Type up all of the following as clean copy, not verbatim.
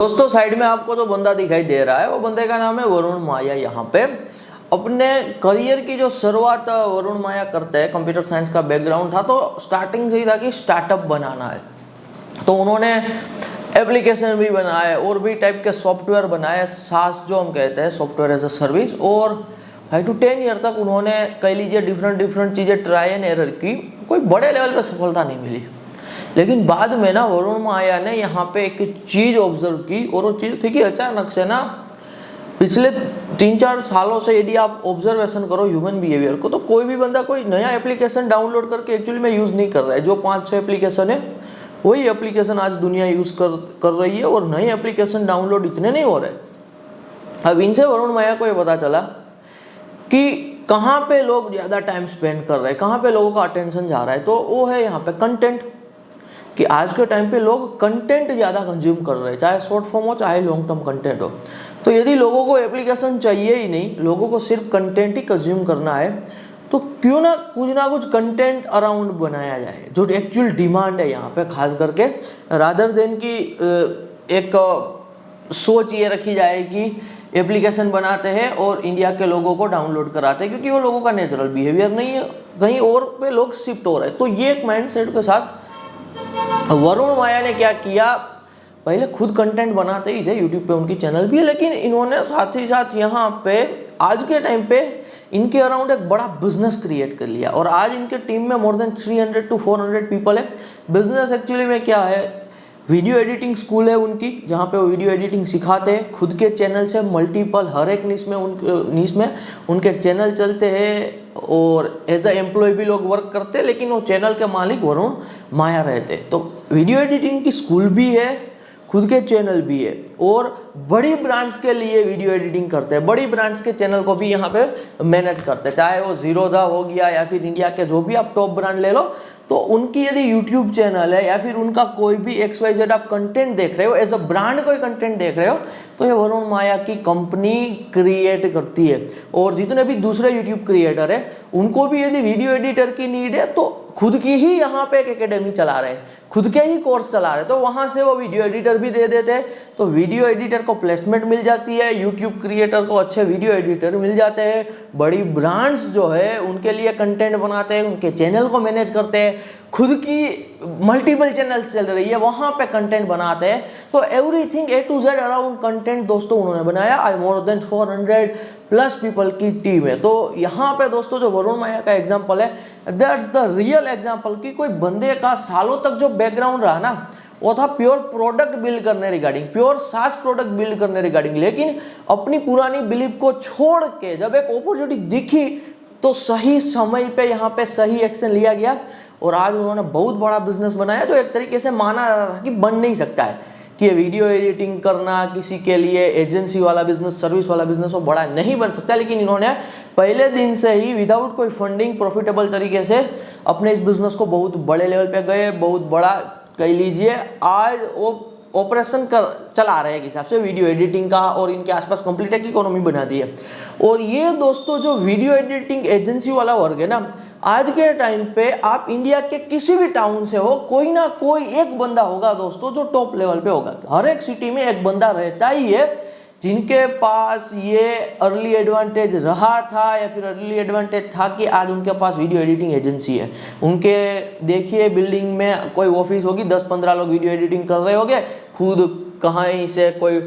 दोस्तों साइड में आपको जो बंदा दिखाई दे रहा है वो बंदे का नाम है वरुण माया। यहाँ पे अपने करियर की जो शुरुआत वरुण माया करते हैं, कंप्यूटर साइंस का बैकग्राउंड था तो स्टार्टिंग से ही था कि स्टार्टअप बनाना है। तो उन्होंने एप्लीकेशन भी बनाए और भी टाइप के सॉफ्टवेयर बनाए, सास जो हम कहते हैं सॉफ्टवेयर एज अ सर्विस, और 5 to 10 ईयर तक उन्होंने कह लीजिए डिफरेंट चीज़ें ट्राई एंड एरर की। कोई बड़े लेवल पे सफलता नहीं मिली, लेकिन बाद में ना वरुण माया ने यहाँ पे एक चीज़ ऑब्जर्व की, और वो चीज़ थी कि अचानक से ना पिछले 3-4 सालों से यदि आप ऑब्जर्वेशन करो ह्यूमन बिहेवियर को, तो कोई भी बंदा कोई नया एप्लीकेशन डाउनलोड करके एक्चुअली में यूज़ नहीं कर रहा है। जो 5-6 एप्लीकेशन है वही एप्लीकेशन आज दुनिया यूज़ कर रही है, और नए एप्लीकेशन डाउनलोड इतने नहीं हो रहे। अब इनसे वरुण माया को ये पता चला कि कहाँ पे लोग ज़्यादा टाइम स्पेंड कर रहे हैं, कहाँ पे लोगों का अटेंशन जा रहा है। तो वो है यहाँ पे कंटेंट, कि आज के टाइम पे लोग कंटेंट ज़्यादा कंज्यूम कर रहे हैं, चाहे शॉर्ट फॉर्म हो चाहे लॉन्ग टर्म कंटेंट हो। तो यदि लोगों को एप्लीकेशन चाहिए ही नहीं, लोगों को सिर्फ कंटेंट ही कंज्यूम करना है, तो क्यों ना कुछ कंटेंट अराउंड बनाया जाए जो एक्चुअल डिमांड है यहाँ पे, खास करके रादर देन की एक सोच ये रखी जाए कि एप्लीकेशन बनाते हैं और इंडिया के लोगों को डाउनलोड कराते हैं, क्योंकि वो लोगों का नेचुरल बिहेवियर नहीं है, कहीं और पे लोग शिफ्ट हो रहे हैं। तो ये एक माइंडसेट के साथ वरुण माया ने क्या किया, पहले खुद कंटेंट बनाते ही थे, यूट्यूब पे उनकी चैनल भी है, लेकिन इन्होंने साथ ही साथ यहाँ पे आज के टाइम पे इनके अराउंड एक बड़ा बिजनेस क्रिएट कर लिया, और आज इनके टीम में मोर देन 300 to 400 पीपल है। बिजनेस एक्चुअली में क्या है, वीडियो एडिटिंग स्कूल है उनकी, जहाँ पे वो वीडियो एडिटिंग सिखाते हैं। खुद के चैनल से मल्टीपल हर एक नीश में उनके चैनल चलते हैं, और एज अ एम्प्लॉय भी लोग वर्क करते हैं, लेकिन वो चैनल के मालिक वरुण माया रहते। तो वीडियो एडिटिंग की स्कूल भी है, खुद के चैनल भी है, और बड़ी ब्रांड्स के लिए वीडियो एडिटिंग करते हैं, बड़ी ब्रांड्स के चैनल को भी यहाँ पे मैनेज करते हैं, चाहे वो जीरोधा हो गया या फिर इंडिया के जो भी आप टॉप ब्रांड ले लो। तो उनकी यदि यूट्यूब चैनल है या फिर उनका कोई भी XYZ आप कंटेंट देख रहे हो, एज अ ब्रांड कोई कंटेंट देख रहे हो, तो ये वरुण माया की कंपनी क्रिएट करती है। और जितने भी दूसरे यूट्यूब क्रिएटर है उनको भी यदि वीडियो एडिटर की नीड है, तो खुद की ही यहाँ पे एक एकेडमी चला रहे हैं, खुद के ही कोर्स चला रहे हैं, तो वहाँ से वो वीडियो एडिटर भी दे देते हैं। तो वीडियो एडिटर को प्लेसमेंट मिल जाती है, यूट्यूब क्रिएटर को अच्छे वीडियो एडिटर मिल जाते हैं, बड़ी ब्रांड्स जो है उनके लिए कंटेंट बनाते हैं, उनके चैनल को मैनेज करते हैं, खुद की मल्टीपल चैनल चल रही है वहाँ पे कंटेंट बनाते हैं। तो everything A to Z around content दोस्तों उन्होंने बनाया। आई मोर देन 400+ पीपल की टीम है। तो यहाँ पे दोस्तों जो वरुण माया का एग्जांपल है, दैट्स द रियल एग्जांपल कि कोई बंदे का सालों तक जो बैकग्राउंड रहा ना, वो था प्योर प्रोडक्ट बिल्ड करने रिगार्डिंग, प्योर सास प्रोडक्ट बिल्ड करने रिगार्डिंग, लेकिन अपनी पुरानी बिलीफ को छोड़ के जब एक अपॉर्चुनिटी दिखी तो सही समय पे यहाँ पे सही एक्शन लिया गया, और आज उन्होंने बहुत बड़ा बिजनेस बनाया जो एक तरीके से माना जा रहा था कि बन नहीं सकता है, कि ये वीडियो एडिटिंग करना किसी के लिए एजेंसी वाला बिजनेस, सर्विस वाला बिजनेस वो बड़ा नहीं बन सकता। लेकिन इन्होंने पहले दिन से ही विदाउट कोई फंडिंग प्रॉफिटेबल तरीके से अपने इस बिजनेस को बहुत बड़े लेवल पे गए, बहुत बड़ा कह लीजिए आज वो ऑपरेशन चला रहे हैं हिसाब से वीडियो एडिटिंग का, और इनके आसपास कंप्लीट एक इकोनॉमी बना दी है। और ये दोस्तों जो वीडियो एडिटिंग एजेंसी वाला वर्ग है ना, आज के टाइम पे आप इंडिया के किसी भी टाउन से हो, कोई ना कोई एक बंदा होगा दोस्तों जो टॉप लेवल पे होगा। हर एक सिटी में एक बंदा रहता ही है जिनके पास ये अर्ली एडवांटेज रहा था, या फिर अर्ली एडवांटेज था कि आज उनके पास वीडियो एडिटिंग एजेंसी है। उनके देखिए बिल्डिंग में कोई ऑफिस होगी, 10-15 लोग वीडियो एडिटिंग कर रहे होंगे, खुद कहीं से कोई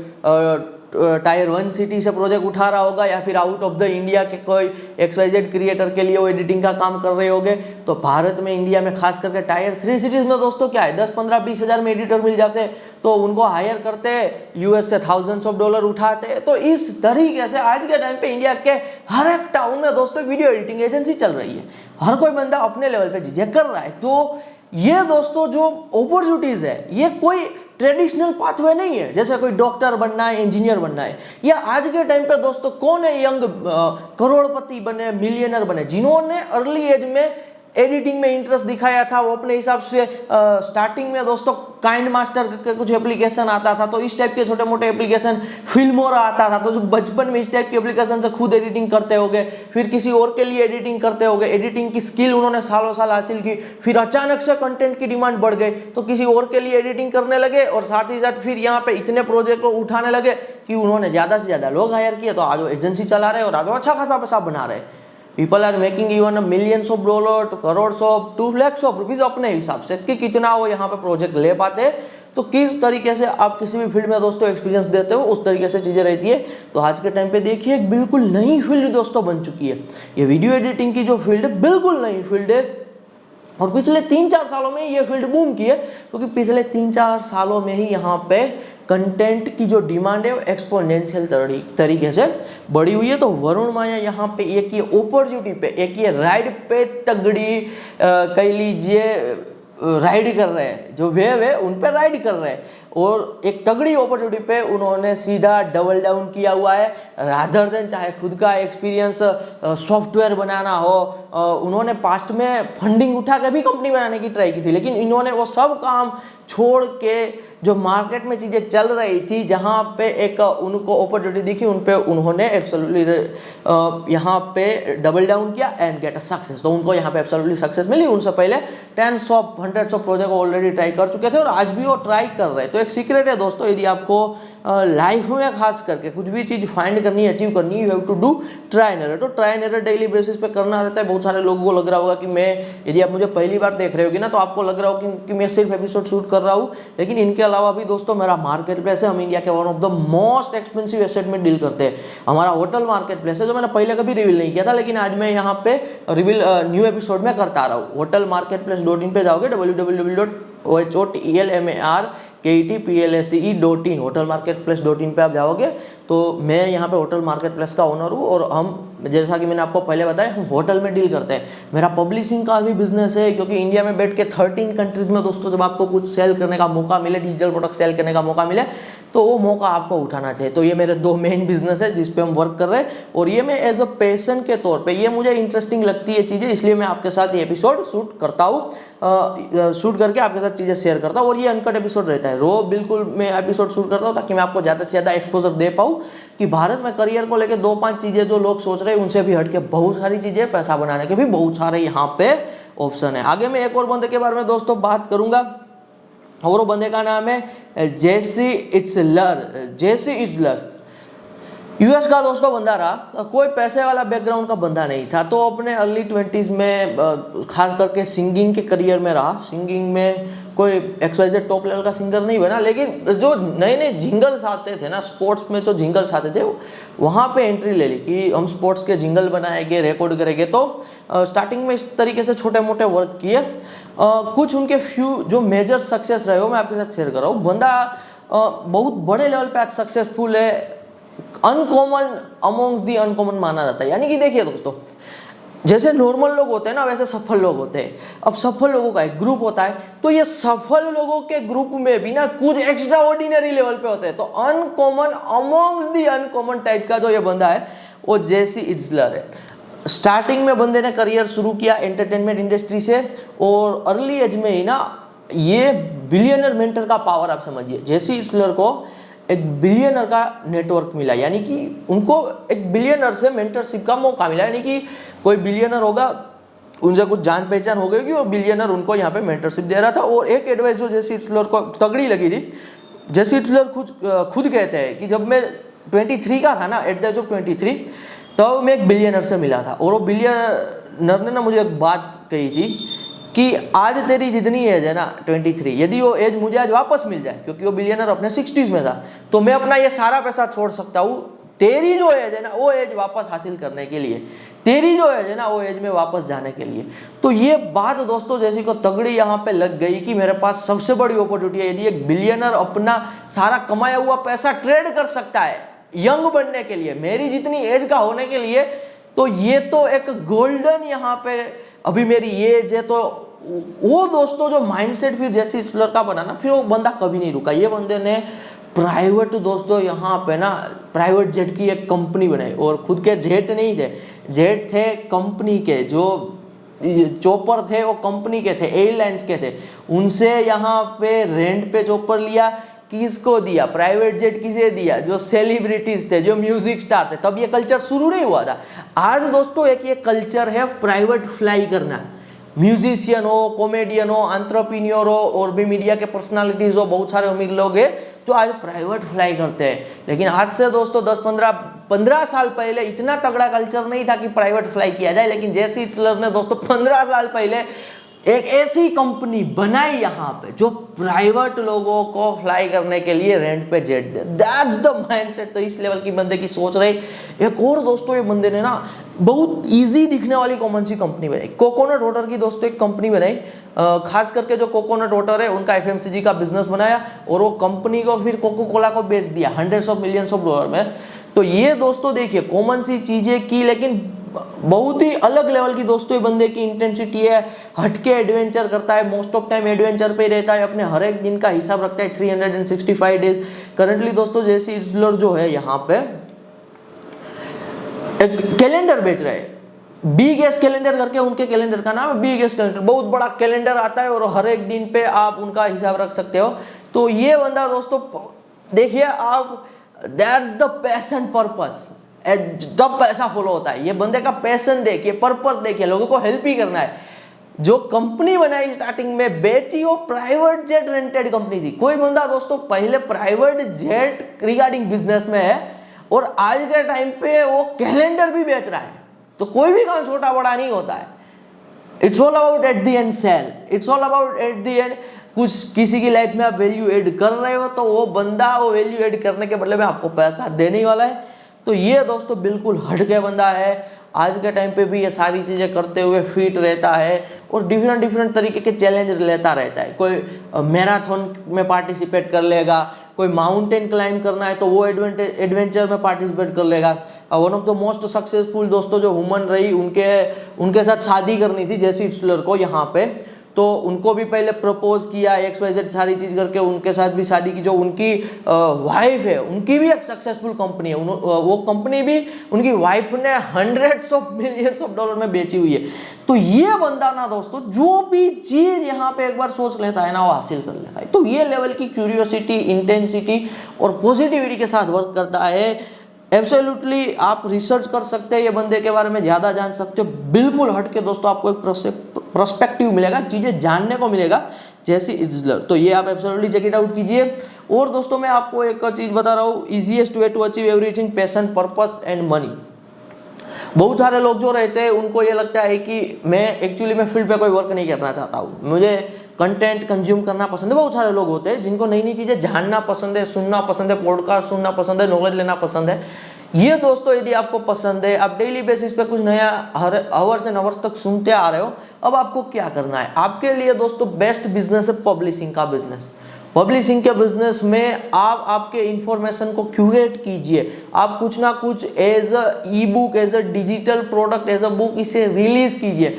टायर 1 सिटी से प्रोजेक्ट उठा रहा होगा, या फिर आउट ऑफ द इंडिया के कोई XYZ क्रिएटर के लिए वो एडिटिंग का काम कर रहे होंगे। तो भारत में, इंडिया में खास करके टायर 3 सिटीज में दोस्तों क्या है, 10-15-20 हज़ार में एडिटर मिल जाते हैं, तो उनको हायर करते हैं, US से $thousands of dollars उठाते हैं। तो इस तरीके से आज के टाइम पे इंडिया के हर एक टाउन में दोस्तों वीडियो एडिटिंग एजेंसी चल रही है, हर कोई बंदा अपने लेवल पे झिझक कर रहा है। तो ये दोस्तों जो अपॉर्चुनिटीज है, ये कोई ट्रेडिशनल पाथवे नहीं है, जैसे कोई डॉक्टर बनना है, इंजीनियर बनना है, या आज के टाइम पे दोस्तों कौन है यंग करोड़पति बने, मिलियनर बने, जिन्होंने अर्ली एज में एडिटिंग में इंटरेस्ट दिखाया था, वो अपने हिसाब से स्टार्टिंग में दोस्तों काइंड मास्टर के कुछ एप्लीकेशन आता था, तो इस टाइप के छोटे मोटे एप्लीकेशन, फिल्मोरा आता था, तो जो बचपन में इस टाइप की एप्लीकेशन से खुद एडिटिंग करते होंगे, फिर किसी और के लिए एडिटिंग करते होंगे, एडिटिंग की स्किल उन्होंने सालों साल हासिल की, फिर अचानक से कंटेंट की डिमांड बढ़ गई तो किसी और के लिए एडिटिंग करने लगे, और साथ ही साथ फिर यहाँ पे इतने प्रोजेक्ट को उठाने लगे कि उन्होंने ज्यादा से ज्यादा लोग हायर किए, तो आज वो एजेंसी चला रहे और आज वो अच्छा खासा पैसा बना रहे। People are making even millions of dollar to crore of 2 lakh of rupees अपने हिसाब से कि कितना वो यहाँ पे प्रोजेक्ट ले पाते। तो किस तरीके से आप किसी भी फील्ड में दोस्तों एक्सपीरियंस देते हो उस तरीके से चीजें रहती है। तो आज के टाइम पे देखिए एक बिल्कुल नई फील्ड दोस्तों बन चुकी है, ये वीडियो एडिटिंग की जो फील्ड है बिल्कुल नई फील्ड है, और पिछले 3-4 सालों में ये फील्ड बूम की है, क्योंकि पिछले 3-4 सालों में ही यहाँ पे कंटेंट की जो डिमांड है वो एक्सपोनेंशियल तरीके से बढ़ी हुई है। तो वरुण माया यहाँ पे एक ये अपॉर्चुनिटी पे, एक ये राइड पे तगड़ी कह लीजिए राइड कर रहे हैं, जो वेव है उन पे राइड कर रहे हैं, और एक तगड़ी अपॉर्चुनिटी पे उन्होंने सीधा डबल डाउन किया हुआ है, रादर देन चाहे खुद का एक्सपीरियंस सॉफ्टवेयर बनाना हो। उन्होंने पास्ट में फंडिंग उठा के भी कंपनी बनाने की ट्राई की थी, लेकिन इन्होंने वो सब काम छोड़ के जो मार्केट में चीज़ें चल रही थी, जहाँ पे एक उनको अपॉर्चुनिटी दिखी, उन पे उन्होंने एब्सोल्युटली यहाँ पे डबल डाउन किया एंड गेट अ सक्सेस। तो उनको यहाँ पे एब्सोल्युटली सक्सेस मिली। उनसे पहले 10 of 100 of project already try कर चुके थे और आज भी वो ट्राई कर रहे हैं। तो एक सीक्रेट है दोस्तों, यदि आपको लाइफ में खास करके कुछ भी चीज़ फाइंड करनी है, अचीव करनी है, you have to do try and error. तो try and error daily basis पे करना रहता है। बहुत सारे लोगों को लग रहा होगा कि मैं, यदि आप मुझे पहली बार देख रहे होगी ना, तो आपको लग रहा होगा कि मैं सिर्फ एपिसोड शूट कर रहा हूँ, लेकिन इनके अलावा भी दोस्तों मेरा मार्केट प्लेस है। हम इंडिया के one of the most expensive asset में डील करते हैं। हमारा होटल मार्केट प्लेस है, जो मैंने पहले कभी रिवील नहीं किया था, लेकिन आज मैं यहाँ पे रिवील न्यू एपिसोड में करता आ रहा हूँ। होटल मार्केट प्लेस .in पे जाओगे, www.hotelmarketplace.in, hotel market place .in पे आप जाओगे तो मैं यहाँ पे होटल मार्केट प्लेस का ओनर हूँ, और हम, जैसा कि मैंने आपको पहले बताया, हम होटल में डील करते हैं। मेरा पब्लिशिंग का भी बिजनेस है, क्योंकि इंडिया में बैठ के 13 कंट्रीज में दोस्तों जब आपको कुछ सेल करने का मौका मिले, डिजिटल प्रोडक्ट सेल करने का मौका मिले, तो वो मौका आपको उठाना चाहिए। तो ये मेरे 2 मेन बिजनेस है जिस पे हम वर्क कर रहे हैं, और ये मैं एज अ पैशन के तौर पे, ये मुझे इंटरेस्टिंग लगती है चीज़ें, इसलिए मैं आपके साथ ये एपिसोड शूट करता हूँ, शूट करके आपके साथ चीज़ें शेयर करता हूँ। और ये अनकट एपिसोड रहता है, रो बिल्कुल मैं एपिसोड शूट करता हूँ, ताकि मैं आपको ज़्यादा से ज़्यादा एक्सपोजर दे पाऊँ कि भारत में करियर को लेकर 2-5 चीज़ें जो लोग सोच रहे हैं उनसे भी हटके बहुत सारी चीज़ें, पैसा बनाने के भी बहुत सारे यहाँ पे ऑप्शन है। आगे मैं एक और बंदे के बारे में दोस्तों बात करूँगा, और वो बंदे का नाम है जेसी इट्जलर। यूएस का दोस्तों बंदा रहा, कोई पैसे वाला बैकग्राउंड का बंदा नहीं था, तो अपने अर्ली 20s में खास करके सिंगिंग के करियर में रहा। सिंगिंग में कोई XYZ टॉप लेवल का सिंगर नहीं बना, लेकिन जो नए नए जिंगल्स आते थे ना, स्पोर्ट्स में जो जिंगल्स आते थे, वहाँ पे एंट्री ले ली कि हम स्पोर्ट्स के जिंगल बनाएंगे, रिकॉर्ड करेंगे। तो स्टार्टिंग में इस तरीके से छोटे मोटे वर्क किए। कुछ उनके फ्यू जो मेजर सक्सेस रहे हो मैं आपके साथ शेयर कर रहा हूँ। बंदा बहुत बड़े लेवल पे आज सक्सेसफुल है, अनकॉमन अमोंग्स दी अनकॉमन माना जाता है। यानी कि देखिए दोस्तों, जैसे नॉर्मल लोग होते हैं ना, वैसे सफल लोग होते हैं। अब सफल लोगों का एक ग्रुप होता है, तो ये सफल लोगों के ग्रुप में भी ना कुछ एक्स्ट्रा ऑर्डिनरी लेवल पे होते हैं। तो अनकॉमन अमोंग्स दी अनकॉमन टाइप का जो ये बंदा है वो जेसी इट्जलर है। स्टार्टिंग में बंदे ने करियर शुरू किया एंटरटेनमेंट इंडस्ट्री से, और अर्ली एज में ही ना ये बिलियनर मेंटर का पावर आप समझिए। जेसी इट्जलर को एक बिलियनर का नेटवर्क मिला, यानी कि उनको एक बिलियनर से मेंटरशिप का मौका मिला। यानी कि कोई बिलियनर होगा, उनसे कुछ जान पहचान हो गई और बिलियनर उनको यहाँ पे मेंटरशिप दे रहा था। और एक एडवाइस जो जेसी इट्जलर को तगड़ी लगी थी, जेसी इट्जलर खुद कहते हैं कि जब मैं 23 का था ना, एट द एज ऑफ 23, तब मैं एक बिलियनर से मिला था, और वो बिलियनर ने ना मुझे एक बात कही थी कि आज तेरी जितनी एज है ना 23, यदि वो एज मुझे आज वापस मिल जाए, क्योंकि वो बिलियनर अपने 60s में था, तो मैं अपना ये सारा पैसा छोड़ सकता हूँ तेरी जो एज है ना वो एज वापस हासिल करने के लिए, तेरी जो एज है ना वो एज में वापस जाने के लिए। तो ये बात दोस्तों जैसी को तगड़ी यहाँ पे लग गई कि मेरे पास सबसे बड़ी अपॉर्चुनिटी है। यदि एक बिलियनर अपना सारा कमाया हुआ पैसा ट्रेड कर सकता है यंग बनने के लिए, मेरी जितनी एज का होने के लिए, तो ये तो एक गोल्डन यहाँ पे अभी मेरी एज है। तो वो दोस्तों जो माइंडसेट फिर जेसी इट्जलर का बना ना, फिर वो बंदा कभी नहीं रुका। ये बंदे ने प्राइवेट दोस्तों यहाँ पे ना प्राइवेट जेट की एक कंपनी बनाई, और खुद के जेट नहीं थे, जेट थे कंपनी के, जो चॉपर थे वो कंपनी के थे, एयरलाइंस के थे, उनसे यहाँ पे रेंट पे चॉपर लिया, किसको दिया, प्राइवेट जेट किसे दिया, जो सेलिब्रिटीज थे, जो म्यूजिक स्टार थे, तब ये कल्चर शुरू नहीं हुआ था। आज दोस्तों एक ये कल्चर है प्राइवेट फ्लाई करना, म्यूजिशियन हो, कॉमेडियन हो, एंटरप्रेन्योर हो, और भी मीडिया के पर्सनालिटीज हो, बहुत सारे अमीर लोग हैं जो आज प्राइवेट फ्लाई करते हैं। लेकिन आज से दोस्तों 10-15 साल पहले इतना तगड़ा कल्चर नहीं था कि प्राइवेट फ्लाई किया जाए, लेकिन जेसी हिटलर ने दोस्तों 15 साल पहले एक ऐसी कंपनी बनाई यहाँ पे जो प्राइवेट लोगों को फ्लाई करने के लिए रेंट पे jet they. That's the mindset. तो इस लेवल की बंदे की सोच रही। एक और दोस्तों ये बंदे ने ना बहुत इजी दिखने वाली कॉमन सी कंपनी बनाई, कोकोनट वाटर की दोस्तों एक कंपनी बनाई। खास करके जो कोकोनट वाटर है उनका एफएमसीजी का बिजनेस बनाया और वो कंपनी को फिर कोको कोला को बेच दिया $100 of millions में। तो ये दोस्तों देखिए कॉमन सी चीजें की, लेकिन बहुत ही अलग लेवल की दोस्तों ये बंदे की इंटेंसिटी है, हटके एडवेंचर करता है, मोस्ट ऑफ टाइम एडवेंचर पे रहता है, अपने हर एक दिन का हिसाब रखता है 365 डेज। करंटली दोस्तों जेसी हिटलर जो है यहाँ पे एक कैलेंडर बेच रहे हैं, बिग एस कैलेंडर करके उनके कैलेंडर का नाम है, बिग एस कैलेंडर। बहुत बड़ा कैलेंडर आता है और हर एक दिन पे आप उनका हिसाब रख सकते हो। तो ये बंदा दोस्तों देखिए आप, दैट्स द पैशन पर्पस, जब पैसा फॉलो होता है। ये बंदे का पैशन देखिए, पर्पस देखिए, लोगों को हेल्प ही करना है। जो कंपनी बनाई स्टार्टिंग में बेची वो प्राइवेट जेट रेंटेड कंपनी थी। कोई बंदा दोस्तों पहले प्राइवेट जेट रिगार्डिंग बिजनेस में है और आज के टाइम पे वो कैलेंडर भी बेच रहा है। तो कोई भी काम छोटा बड़ा नहीं होता है। It's all about at the end sale, it's all about at the end कुछ किसी की लाइफ में आप वैल्यू ऐड कर रहे हो तो वो बंदा वो वैल्यू ऐड करने के बदले में आपको पैसा देने वाला है। तो ये दोस्तों बिल्कुल हटके बंदा है। आज के टाइम पे भी ये सारी चीज़ें करते हुए फिट रहता है और डिफरेंट तरीके के चैलेंज लेता रहता है। कोई मैराथन में पार्टिसिपेट कर लेगा, कोई माउंटेन क्लाइंब करना है तो वो एडवेंचर में पार्टिसिपेट कर लेगा। One of the most successful दोस्तों जो वुमन रही, उनके साथ शादी करनी थी जेसी हिटलर को यहाँ पे, तो उनको भी पहले प्रपोज किया, XYZ सारी चीज़ करके उनके साथ भी शादी की। जो उनकी वाइफ है उनकी भी एक सक्सेसफुल कंपनी है, वो कंपनी भी उनकी वाइफ ने $100 of millions में बेची हुई है। तो ये बंदा ना दोस्तों जो भी चीज़ यहाँ पे एक बार सोच लेता है ना वो हासिल कर लेता है। तो ये लेवल की क्यूरियोसिटी, इंटेंसिटी और पॉजिटिविटी के साथ वर्क करता है। एब्सोल्युटली आप रिसर्च कर सकते हैं, ये बंदे के बारे में ज़्यादा जान सकते हो। बिल्कुल हटके दोस्तों आपको एक पर्सपेक्टिव मिलेगा, चीज़ें जानने को मिलेगा जेसी हिटलर। तो ये आप एब्सोल्युटली चेक इट आउट कीजिए। और दोस्तों मैं आपको एक चीज़ बता रहा हूँ, easiest way to achieve everything, passion, purpose and money. बहुत सारे लोग जो रहते हैं उनको ये लगता है कि मैं एक्चुअली मैं फील्ड पे कोई वर्क नहीं करना चाहता हूँ, मुझे कंटेंट कंज्यूम करना पसंद है। बहुत सारे लोग होते हैं जिनको नई नई चीज़ें जानना पसंद है, सुनना पसंद है, पॉडकास्ट सुनना पसंद है, नॉलेज लेना पसंद है। ये दोस्तों यदि आपको पसंद है, आप डेली बेसिस पे कुछ नया हर आवर्स एंड आवर्स तक सुनते आ रहे हो, अब आपको क्या करना है? आपके लिए दोस्तों बेस्ट बिजनेस है पब्लिशिंग का बिजनेस। पब्लिशिंग के बिजनेस में आप आपके इंफॉर्मेशन को क्यूरेट कीजिए। आप कुछ ना कुछ as a e book, as a digital product, as a book इसे रिलीज कीजिए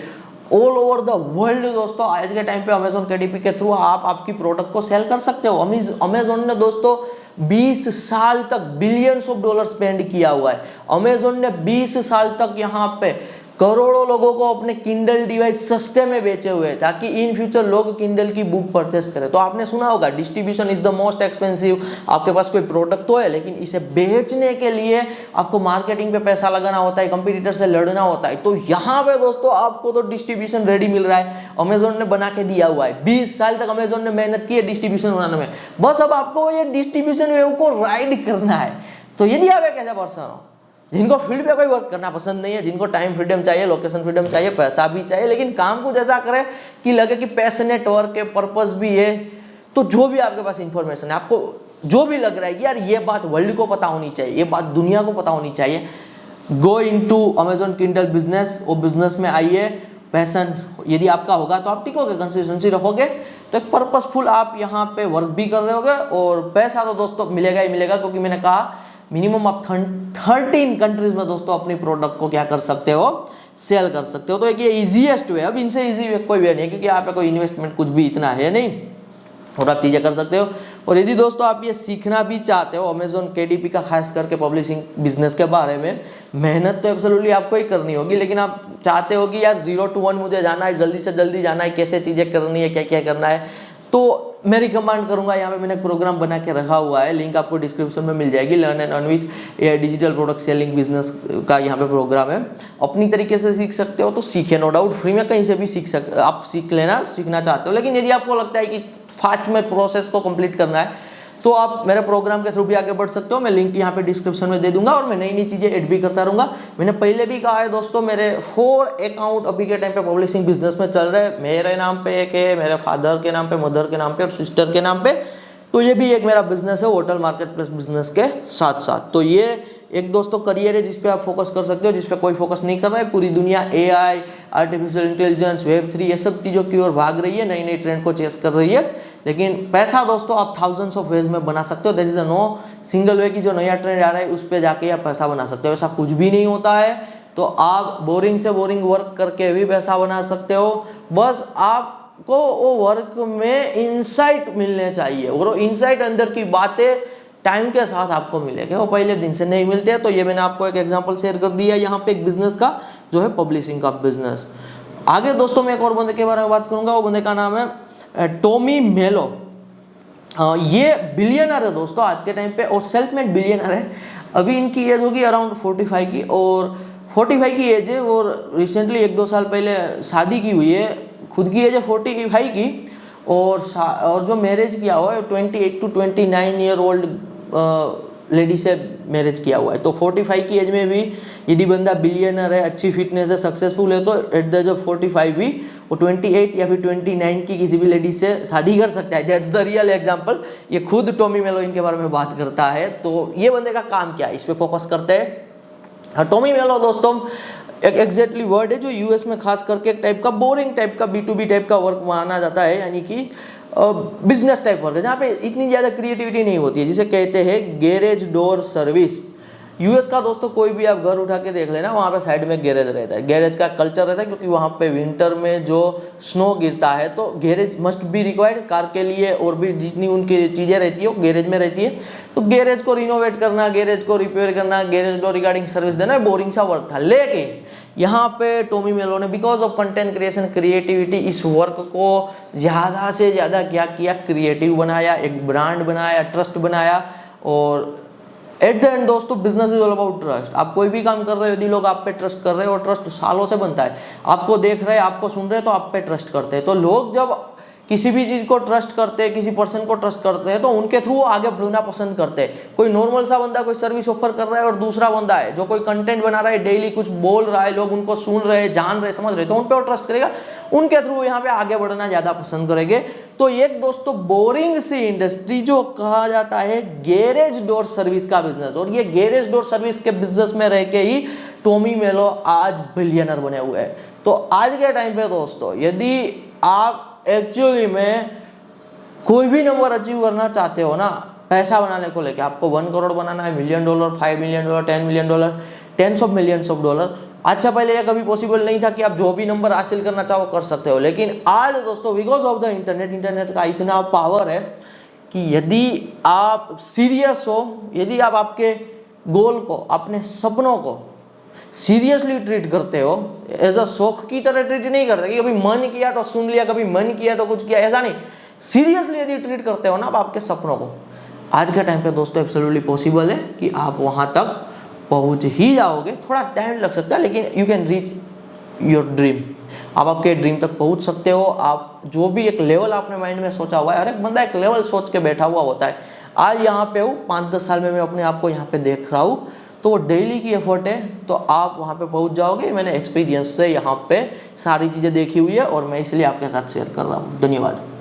ऑल ओवर द वर्ल्ड। दोस्तों आज के टाइम पे अमेजोन KDP के थ्रू आप आपकी प्रोडक्ट को सेल कर सकते हो। अमेजोन ने दोस्तों 20 साल तक $billions of स्पेंड किया हुआ है। अमेजोन ने 20 साल तक यहाँ पे करोड़ों लोगों को अपने किंडल डिवाइस सस्ते में बेचे हुए हैं ताकि इन फ्यूचर लोग किंडल की बुक परचेस करें। तो आपने सुना होगा distribution is the most expensive. आपके पास कोई प्रोडक्ट तो है लेकिन इसे बेचने के लिए आपको मार्केटिंग पे पैसा लगाना होता है, कंपटीटर से लड़ना होता है। तो यहाँ पे दोस्तों आपको तो डिस्ट्रीब्यूशन रेडी मिल रहा है, अमेजोन ने बना के दिया हुआ है। 20 साल तक अमेजोन ने मेहनत की है डिस्ट्रीब्यूशन बनाने में, बस अब आपको ये डिस्ट्रीब्यूशन वेव को राइड करना है। तो यदि आप एक ऐसा पर्सन हो जिनको फील्ड पे कोई वर्क करना पसंद नहीं है, जिनको टाइम फ्रीडम चाहिए, लोकेशन फ्रीडम चाहिए, पैसा भी चाहिए, लेकिन काम कुछ ऐसा करे कि लगे कि पैशनेट वर्क है, पर्पस भी है, तो जो भी आपके पास इंफॉर्मेशन है, आपको जो भी लग रहा है कि यार ये बात वर्ल्ड को पता होनी चाहिए, ये बात दुनिया को पता होनी चाहिए, go into Amazon Kindle business. वो बिजनेस में आइए। पैशन यदि आपका होगा तो आप टिकोगे, कंसिस्टेंसी रखोगे तो एक पर्पसफुल आप यहाँ पे वर्क भी कर रहे होगे और पैसा तो दोस्तों मिलेगा ही मिलेगा, क्योंकि मैंने कहा मिनिमम आप 13 कंट्रीज में दोस्तों अपनी प्रोडक्ट को क्या कर सकते हो, सेल कर सकते हो। तो एक ये इजीएस्ट वे, अब इनसे इजी वे कोई वे नहीं है, क्योंकि यहाँ पे कोई इन्वेस्टमेंट कुछ भी इतना है नहीं और आप चीज़ें कर सकते हो। और यदि दोस्तों आप ये सीखना भी चाहते हो अमेजोन KDP का खास करके पब्लिशिंग बिजनेस के बारे में, मेहनत तो एब्सोल्युटली आपको ही करनी होगी, लेकिन आप चाहते हो कि यार 0 to 1 मुझे जाना है, जल्दी से जल्दी जाना है, कैसे चीज़ें करनी है, क्या क्या करना है, तो मैं रिकमेंड करूंगा, यहाँ पे मैंने एक प्रोग्राम बना के रखा हुआ है, लिंक आपको डिस्क्रिप्शन में मिल जाएगी। Learn and earn with digital product selling business का यहाँ पे प्रोग्राम है। अपनी तरीके से सीख सकते हो तो सीखे, नो डाउट फ्री में कहीं से भी आप सीख लेना, सीखना चाहते हो। लेकिन यदि आपको लगता है कि फास्ट में प्रोसेस को कंप्लीट करना है तो आप मेरे प्रोग्राम के थ्रू भी आगे बढ़ सकते हो। मैं लिंक यहाँ पे डिस्क्रिप्शन में दे दूंगा और मैं नई नई चीज़ें ऐड भी करता रहूँगा। मैंने पहले भी कहा है दोस्तों, मेरे 4 अकाउंट अभी के टाइम पे पब्लिशिंग बिजनेस में चल रहे हैं। मेरे नाम पे एक है, मेरे फादर के नाम पे, मदर के नाम पे और सिस्टर के नाम पे। तो ये भी एक मेरा बिजनेस है होटल मार्केट प्लेस बिजनेस के साथ साथ। तो ये एक दोस्तों करियर है जिस पे आप फोकस कर सकते हो, जिस पे कोई फोकस नहीं कर रहा है। पूरी दुनिया AI, आर्टिफिशियल इंटेलिजेंस, Web3 ये सब चीज़ों की ओर भाग रही है, नई नई ट्रेंड को चेस कर रही है। लेकिन पैसा दोस्तों आप थाउजेंड्स ऑफ वेज में बना सकते हो। There is no single way की जो नया ट्रेंड आ रहा है उस पर जाके आप पैसा बना सकते हो, ऐसा कुछ भी नहीं होता है। तो आप बोरिंग से बोरिंग वर्क करके भी पैसा बना सकते हो, बस आपको वो वर्क में इंसाइट मिलने चाहिए, और वो इंसाइट अंदर की बातें टाइम के साथ आपको मिलेंगे, वो पहले दिन से नहीं मिलते हैं। तो ये मैंने आपको एक एग्जांपल शेयर कर दिया यहाँ पे एक बिजनेस का, जो है पब्लिशिंग का बिजनेस। आगे दोस्तों मैं एक और बंदे के बारे में बात करूंगा, वो बंदे का नाम है टॉमी मेलो। ये बिलियनर है दोस्तों आज के टाइम पे, और सेल्फ मेड बिलियनर है। अभी इनकी एज होगी अराउंड 45 की, और 45 की एज है, और रिसेंटली 1-2 साल पहले शादी की हुई है। खुद की एज है 45 की, और जो मैरिज किया हुआ है 28 to 29 ईयर ओल्ड लेडी से मैरिज किया हुआ है। तो 45 की एज में भी यदि बंदा बिलियनर है, अच्छी फिटनेस है, सक्सेसफुल है, तो एट द एज ऑफ 45 भी वो 28 या फिर 29 की किसी भी लेडी से शादी कर सकता है। That's the real example. ये खुद टॉमी मेलो इनके बारे में बात करता है। तो ये बंदे का काम क्या है, इस पे फोकस करते हैं। टॉमी मेलो दोस्तों एक एग्जैक्टली वर्ड है जो यूएस में खास करके एक टाइप का बोरिंग टाइप का B2B टाइप का वर्क माना जाता है, यानी कि बिजनेस टाइप वर्क है जहाँ पे इतनी ज़्यादा क्रिएटिविटी नहीं होती है, जिसे कहते हैं गैरेज डोर सर्विस। यूएस का दोस्तों कोई भी आप घर उठा के देख लेना, वहाँ पे साइड में गैरेज रहता है, गैरेज का कल्चर रहता है, क्योंकि वहाँ पे विंटर में जो स्नो गिरता है तो garage must be required car के लिए, और भी जितनी उनकी चीज़ें रहती है वो गैरेज में रहती है। तो गैरेज को रिनोवेट करना, गैरेज को रिपेयर करना, गैरेज डोर रिगार्डिंग सर्विस देना बोरिंग सा वर्क था। लेकिन यहाँ पे टॉमी मेलो ने because of content creation creativity इस वर्क को ज़्यादा से ज़्यादा क्या किया, क्रिएटिव बनाया, एक ब्रांड बनाया, ट्रस्ट बनाया। और एट द एंड दोस्तों business is all about trust. आप कोई भी काम कर रहे हो, यदि लोग आप पे ट्रस्ट कर रहे हो, और ट्रस्ट सालों से बनता है, आपको देख रहे हैं, आपको सुन रहे हैं, तो आप पे ट्रस्ट करते हैं। तो लोग जब किसी भी चीज़ को ट्रस्ट करते हैं, किसी पर्सन को ट्रस्ट करते हैं, तो उनके थ्रू आगे बढ़ना पसंद करते हैं। कोई नॉर्मल सा बंदा कोई सर्विस ऑफर कर रहा है, और दूसरा बंदा है जो कोई कंटेंट बना रहा है, डेली कुछ बोल रहा है, लोग उनको सुन रहे हैं, जान रहे, समझ रहे, तो उन पे वो ट्रस्ट करेगा, उनके थ्रू यहाँ पे आगे बढ़ना ज़्यादा पसंद करेंगे। तो एक दोस्तों बोरिंग सी इंडस्ट्री जो कहा जाता है गैरेज डोर सर्विस का बिजनेस, और ये गैरेज डोर सर्विस के बिजनेस में रह के ही टॉमी मेलो आज बिलियनर बने हुए हैं। तो आज के टाइम पे दोस्तों यदि आप एक्चुअली में कोई भी नंबर अचीव करना चाहते हो ना, पैसा बनाने को लेके, आपको 1 करोड़ बनाना है, $1 million, $5 million, $10 million, tens of millions of dollar. अच्छा पहले यह कभी पॉसिबल नहीं था कि आप जो भी नंबर हासिल करना चाहो कर सकते हो, लेकिन आज दोस्तों बिकॉज ऑफ द इंटरनेट का इतना पावर है कि यदि आप सीरियस हो, यदि आप आपके गोल को, अपने सपनों को सीरियसली ट्रीट करते हो, एज अ शौक की तरह ट्रीट नहीं करते कि कभी मन किया तो सुन लिया, कभी मन किया तो कुछ किया, ऐसा नहीं। सीरियसली यदि ट्रीट करते हो ना आप आपके सपनों को, आज के टाइम पे दोस्तों एब्सोल्युटली पॉसिबल है कि आप वहाँ तक पहुँच ही जाओगे। थोड़ा टाइम लग सकता है, लेकिन you can reach your dream. आप आपके ड्रीम तक पहुँच सकते हो। आप जो भी एक लेवल आपने माइंड में सोचा हुआ है, हर एक बंदा एक लेवल सोच के बैठा हुआ होता है। आज यहाँ पे हूँ, 5-10 साल में मैं अपने आप को यहाँ पे देख रहा हूँ, तो वो डेली की एफर्ट है, तो आप वहाँ पे पहुँच जाओगे। मैंने एक्सपीरियंस से यहाँ पे सारी चीज़ें देखी हुई है, और मैं इसलिए आपके साथ शेयर कर रहा हूँ। धन्यवाद।